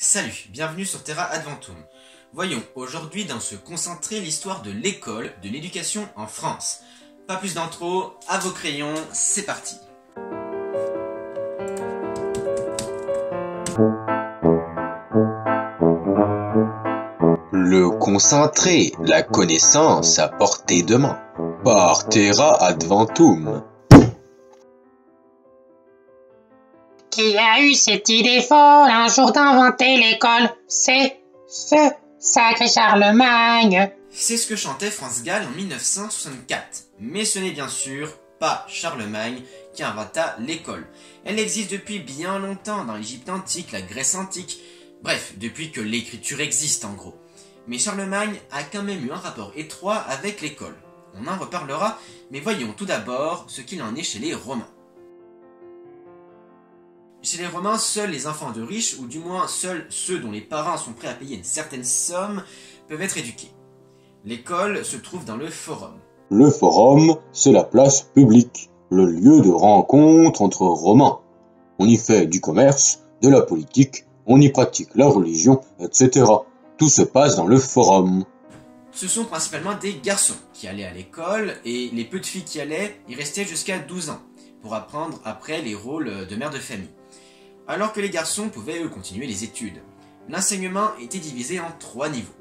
Salut, bienvenue sur Terra Adventum. Voyons aujourd'hui dans ce concentré l'histoire de l'école de l'éducation en France. Pas plus d'intro, à vos crayons, c'est parti. Le concentré, la connaissance à portée de main, par Terra Adventum. Qui a eu cette idée folle un jour d'inventer l'école? C'est ce sacré Charlemagne. C'est ce que chantait France Gall en 1964. Mais ce n'est bien sûr pas Charlemagne qui inventa l'école. Elle existe depuis bien longtemps dans l'Égypte antique, la Grèce antique, bref, depuis que l'écriture existe en gros. Mais Charlemagne a quand même eu un rapport étroit avec l'école. On en reparlera, mais voyons tout d'abord ce qu'il en est chez les Romains. Chez les Romains, seuls les enfants de riches, ou du moins seuls ceux dont les parents sont prêts à payer une certaine somme, peuvent être éduqués. L'école se trouve dans le forum. Le forum, c'est la place publique, le lieu de rencontre entre Romains. On y fait du commerce, de la politique, on y pratique la religion, etc. Tout se passe dans le forum. Ce sont principalement des garçons qui allaient à l'école, et les peu de filles qui allaient y restaient jusqu'à 12 ans, pour apprendre après les rôles de mère de famille. Alors que les garçons pouvaient eux continuer les études. L'enseignement était divisé en 3 niveaux.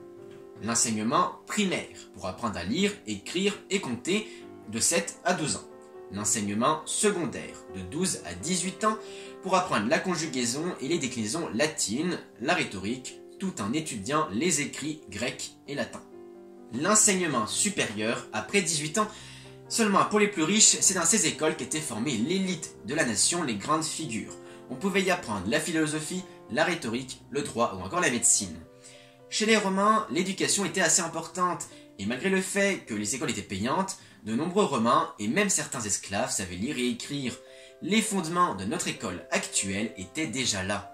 L'enseignement primaire, pour apprendre à lire, écrire et compter de 7 à 12 ans. L'enseignement secondaire, de 12 à 18 ans, pour apprendre la conjugaison et les déclinaisons latines, la rhétorique, tout en étudiant les écrits grecs et latins. L'enseignement supérieur, après 18 ans, seulement pour les plus riches, c'est dans ces écoles qu'étaient formées l'élite de la nation, les grandes figures. On pouvait y apprendre la philosophie, la rhétorique, le droit ou encore la médecine. Chez les Romains, l'éducation était assez importante, et malgré le fait que les écoles étaient payantes, de nombreux Romains et même certains esclaves savaient lire et écrire. Les fondements de notre école actuelle étaient déjà là.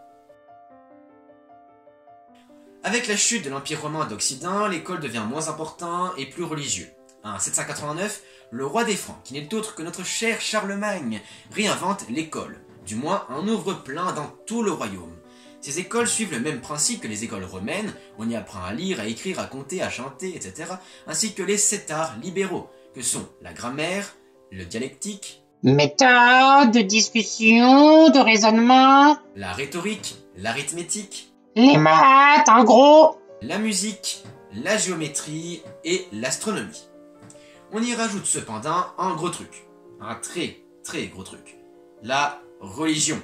Avec la chute de l'Empire romain d'Occident, l'école devient moins important et plus religieux. En 789, le roi des Francs, qui n'est autre que notre cher Charlemagne, réinvente l'école. Du moins, en ouvre plein dans tout le royaume. Ces écoles suivent le même principe que les écoles romaines, on y apprend à lire, à écrire, à compter, à chanter, etc., ainsi que les 7 arts libéraux, que sont la grammaire, le dialectique, Méthode de discussion, de raisonnement, la rhétorique, l'arithmétique, les maths en gros. la musique, la géométrie et l'astronomie. On y rajoute cependant un gros truc, un très gros truc, la religion,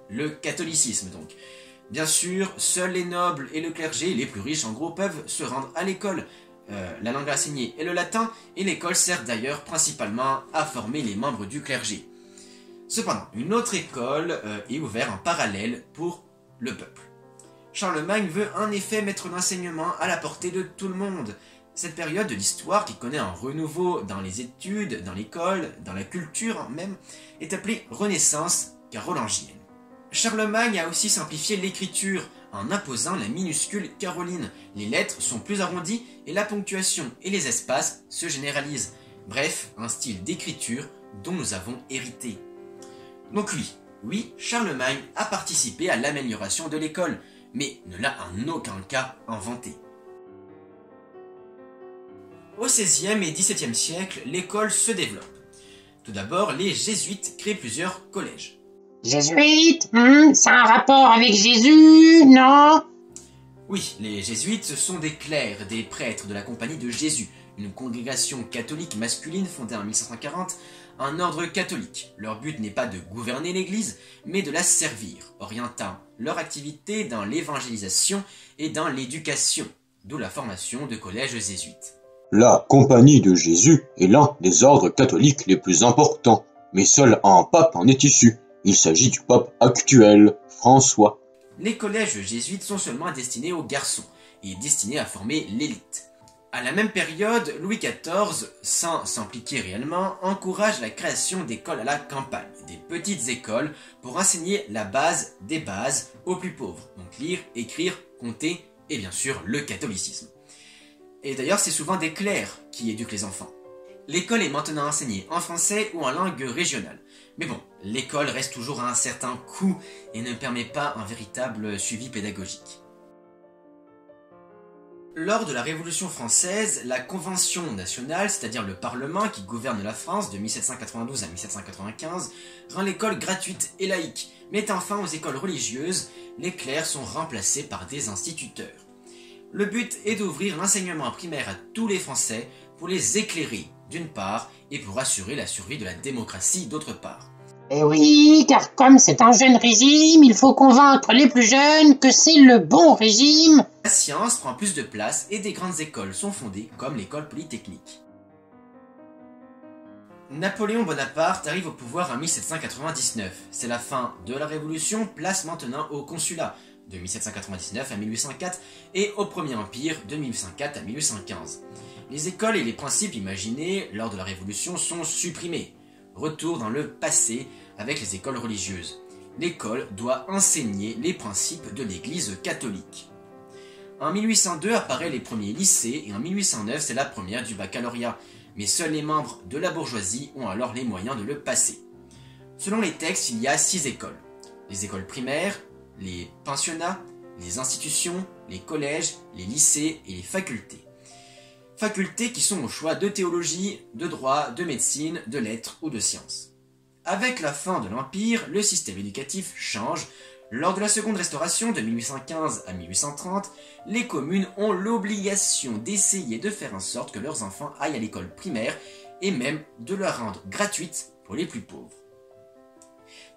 le catholicisme donc. Bien sûr, seuls les nobles et le clergé, les plus riches en gros, peuvent se rendre à l'école. La langue enseignée est le latin, et l'école sert d'ailleurs principalement à former les membres du clergé. Cependant, une autre école est ouverte en parallèle pour le peuple. Charlemagne veut en effet mettre l'enseignement à la portée de tout le monde. Cette période de l'histoire, qui connaît un renouveau dans les études, dans l'école, dans la culture même, est appelée Renaissance carolingienne. Charlemagne a aussi simplifié l'écriture en imposant la minuscule caroline. Les lettres sont plus arrondies et la ponctuation et les espaces se généralisent. Bref, un style d'écriture dont nous avons hérité. Donc oui, Charlemagne a participé à l'amélioration de l'école, mais ne l'a en aucun cas inventé. Au XVIe et XVIIe siècle, l'école se développe. Tout d'abord, les jésuites créent plusieurs collèges. Jésuites, ça a un rapport avec Jésus, non? Oui, les jésuites, ce sont des clercs, des prêtres de la Compagnie de Jésus, une congrégation catholique masculine fondée en 1540, un ordre catholique. Leur but n'est pas de gouverner l'Église, mais de la servir, orientant leur activité dans l'évangélisation et dans l'éducation, d'où la formation de collèges jésuites. La Compagnie de Jésus est l'un des ordres catholiques les plus importants, mais seul un pape en est issu. Il s'agit du pape actuel, François. Les collèges jésuites sont seulement destinés aux garçons et destinés à former l'élite. À la même période, Louis XIV, sans s'impliquer réellement, encourage la création d'écoles à la campagne, des petites écoles pour enseigner la base des bases aux plus pauvres, donc lire, écrire, compter et bien sûr le catholicisme. Et d'ailleurs, c'est souvent des clercs qui éduquent les enfants. L'école est maintenant enseignée en français ou en langue régionale. Mais bon, l'école reste toujours à un certain coût et ne permet pas un véritable suivi pédagogique. Lors de la Révolution française, la Convention nationale, c'est-à-dire le Parlement qui gouverne la France de 1792 à 1795, rend l'école gratuite et laïque, mettant fin aux écoles religieuses. Les clercs sont remplacés par des instituteurs. Le but est d'ouvrir l'enseignement primaire à tous les Français pour les éclairer, d'une part, et pour assurer la survie de la démocratie, d'autre part. Eh oui, car comme c'est un jeune régime, il faut convaincre les plus jeunes que c'est le bon régime. La science prend plus de place et des grandes écoles sont fondées, comme l'école polytechnique. Napoléon Bonaparte arrive au pouvoir en 1799. C'est la fin de la Révolution, place maintenant au consulat, de 1799 à 1804, et au Premier Empire, de 1804 à 1815. Les écoles et les principes imaginés lors de la Révolution sont supprimés. Retour dans le passé avec les écoles religieuses. L'école doit enseigner les principes de l'Église catholique. En 1802 apparaissent les premiers lycées et en 1809 c'est la première du baccalauréat, mais seuls les membres de la bourgeoisie ont alors les moyens de le passer. Selon les textes, il y a 6 écoles. Les écoles primaires, les pensionnats, les institutions, les collèges, les lycées et les facultés. Facultés qui sont au choix de théologie, de droit, de médecine, de lettres ou de sciences. Avec la fin de l'Empire, le système éducatif change. Lors de la seconde restauration de 1815 à 1830, les communes ont l'obligation d'essayer de faire en sorte que leurs enfants aillent à l'école primaire et même de la rendre gratuite pour les plus pauvres.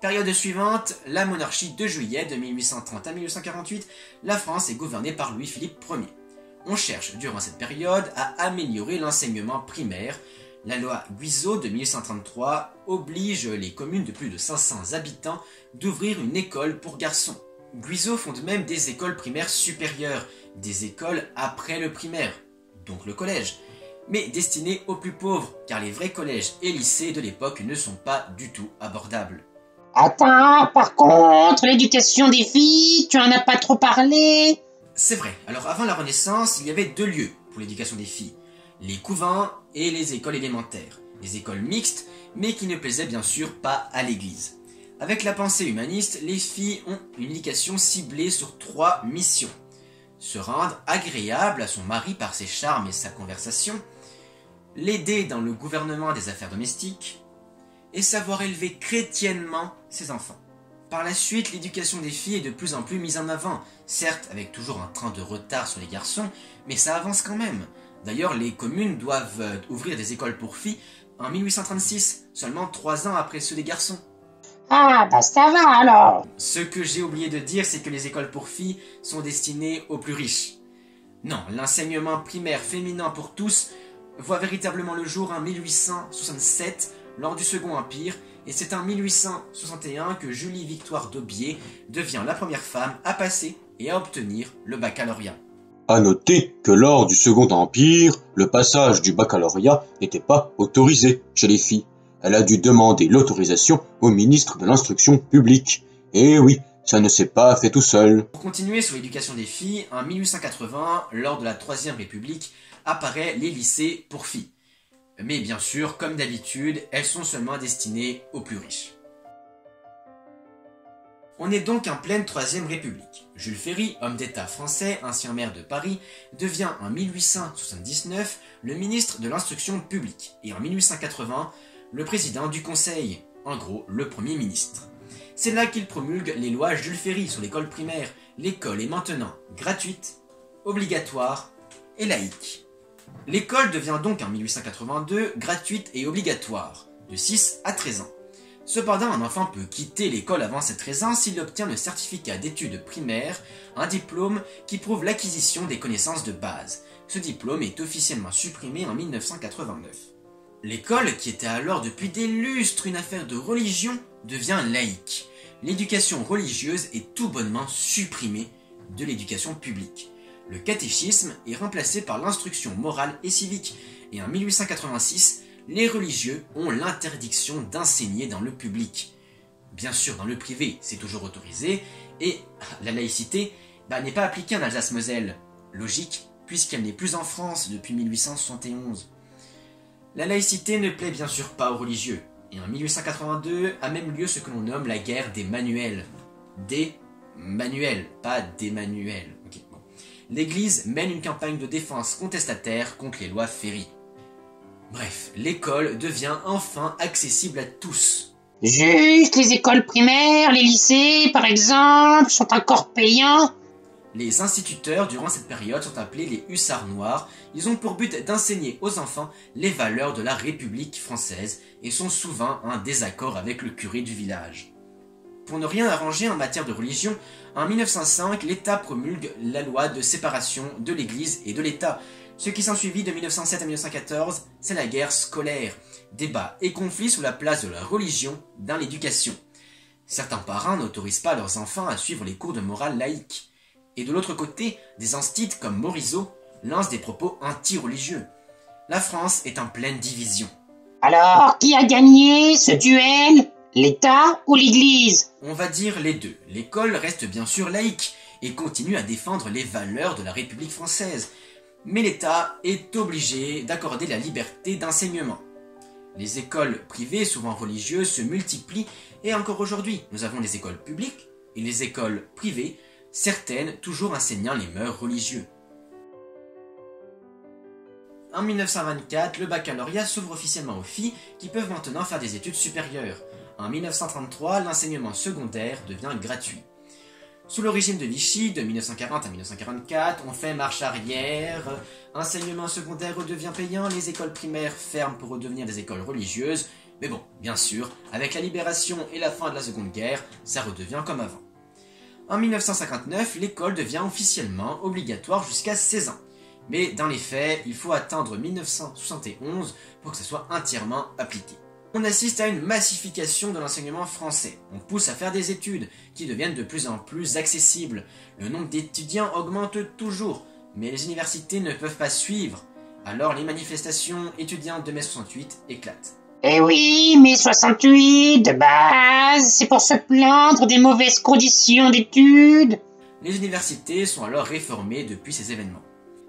Période suivante, la monarchie de Juillet de 1830 à 1848, la France est gouvernée par Louis-Philippe Ier. On cherche durant cette période à améliorer l'enseignement primaire. La loi Guizot de 1833 oblige les communes de plus de 500 habitants d'ouvrir une école pour garçons. Guizot fonde même des écoles primaires supérieures, des écoles après le primaire, donc le collège, mais destinées aux plus pauvres, car les vrais collèges et lycées de l'époque ne sont pas du tout abordables. Attends, par contre, l'éducation des filles, tu en as pas trop parlé. C'est vrai, alors avant la Renaissance, il y avait 2 lieux pour l'éducation des filles, les couvents et les écoles élémentaires, des écoles mixtes, mais qui ne plaisaient bien sûr pas à l'Église. Avec la pensée humaniste, les filles ont une éducation ciblée sur 3 missions. Se rendre agréable à son mari par ses charmes et sa conversation, l'aider dans le gouvernement des affaires domestiques, et savoir élever chrétiennement ses enfants. Par la suite, l'éducation des filles est de plus en plus mise en avant, certes avec toujours un train de retard sur les garçons, mais ça avance quand même. D'ailleurs, les communes doivent ouvrir des écoles pour filles en 1836, seulement 3 ans après ceux des garçons. Ah, bah ça va alors. Ce que j'ai oublié de dire, c'est que les écoles pour filles sont destinées aux plus riches. Non, l'enseignement primaire féminin pour tous voit véritablement le jour en 1867, lors du Second Empire, et c'est en 1861 que Julie Victoire d'Aubier devient la première femme à passer et à obtenir le baccalauréat. À noter que lors du Second Empire, le passage du baccalauréat n'était pas autorisé chez les filles. Elle a dû demander l'autorisation au ministre de l'Instruction publique. Et oui, ça ne s'est pas fait tout seul. Pour continuer sur l'éducation des filles, en 1880, lors de la Troisième République, apparaissent les lycées pour filles. Mais bien sûr, comme d'habitude, elles sont seulement destinées aux plus riches. On est donc en pleine Troisième République. Jules Ferry, homme d'État français, ancien maire de Paris, devient en 1879 le ministre de l'Instruction publique et en 1880 le président du Conseil, en gros le Premier ministre. C'est là qu'il promulgue les lois Jules Ferry sur l'école primaire. L'école est maintenant gratuite, obligatoire et laïque. L'école devient donc en 1882 gratuite et obligatoire, de 6 à 13 ans. Cependant, un enfant peut quitter l'école avant ses 13 ans s'il obtient le certificat d'études primaires, un diplôme qui prouve l'acquisition des connaissances de base. Ce diplôme est officiellement supprimé en 1989. L'école, qui était alors depuis des lustres une affaire de religion, devient laïque. L'éducation religieuse est tout bonnement supprimée de l'éducation publique. Le catéchisme est remplacé par l'instruction morale et civique, et en 1886, les religieux ont l'interdiction d'enseigner dans le public. Bien sûr, dans le privé, c'est toujours autorisé, et la laïcité n'est pas appliquée en Alsace-Moselle. Logique, puisqu'elle n'est plus en France depuis 1871. La laïcité ne plaît bien sûr pas aux religieux, et en 1882 a même lieu ce que l'on nomme la guerre des manuels. Des manuels, pas des manuels. Okay, bon. l'Église mène une campagne de défense contestataire contre les lois Ferry. Bref, l'école devient enfin accessible à tous. Juste les écoles primaires, les lycées, par exemple, sont encore payants. Les instituteurs, durant cette période, sont appelés les hussards noirs. Ils ont pour but d'enseigner aux enfants les valeurs de la République française et sont souvent en désaccord avec le curé du village. Pour ne rien arranger en matière de religion, en 1905, l'État promulgue la loi de séparation de l'Église et de l'État. Ce qui s'ensuivit de 1907 à 1914, c'est la guerre scolaire. Débats et conflits sur la place de la religion dans l'éducation. Certains parents n'autorisent pas leurs enfants à suivre les cours de morale laïque. Et de l'autre côté, des instits comme Morisot lancent des propos anti-religieux. La France est en pleine division. Alors, qui a gagné ce duel? L'État ou l'Église? On va dire les deux. L'école reste bien sûr laïque et continue à défendre les valeurs de la République française. Mais l'État est obligé d'accorder la liberté d'enseignement. Les écoles privées, souvent religieuses, se multiplient et encore aujourd'hui, nous avons les écoles publiques et les écoles privées, certaines toujours enseignant les mœurs religieuses. En 1924, le baccalauréat s'ouvre officiellement aux filles qui peuvent maintenant faire des études supérieures. En 1933, l'enseignement secondaire devient gratuit. Sous le régime de Vichy, de 1940 à 1944, on fait marche arrière, enseignement secondaire redevient payant, les écoles primaires ferment pour redevenir des écoles religieuses, mais bon, bien sûr, avec la libération et la fin de la Seconde Guerre, ça redevient comme avant. En 1959, l'école devient officiellement obligatoire jusqu'à 16 ans. Mais dans les faits, il faut attendre 1971 pour que ça soit entièrement appliqué. On assiste à une massification de l'enseignement français. On pousse à faire des études qui deviennent de plus en plus accessibles. Le nombre d'étudiants augmente toujours, mais les universités ne peuvent pas suivre. Alors les manifestations étudiantes de mai 68 éclatent. Eh oui, mai 68, de base, c'est pour se plaindre des mauvaises conditions d'études. Les universités sont alors réformées depuis ces événements.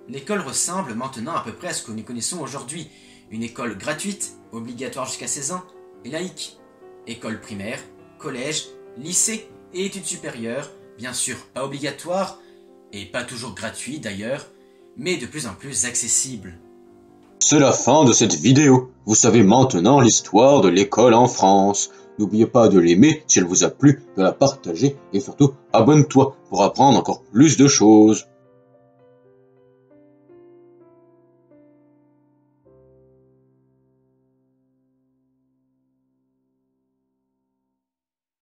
L'école ressemble maintenant à peu près à ce que nous connaissons aujourd'hui. Une école gratuite, obligatoire jusqu'à 16 ans, et laïque. École primaire, collège, lycée et études supérieures, bien sûr pas obligatoire, et pas toujours gratuit d'ailleurs, mais de plus en plus accessible. C'est la fin de cette vidéo. Vous savez maintenant l'histoire de l'école en France. N'oubliez pas de l'aimer si elle vous a plu, de la partager et surtout abonne-toi pour apprendre encore plus de choses.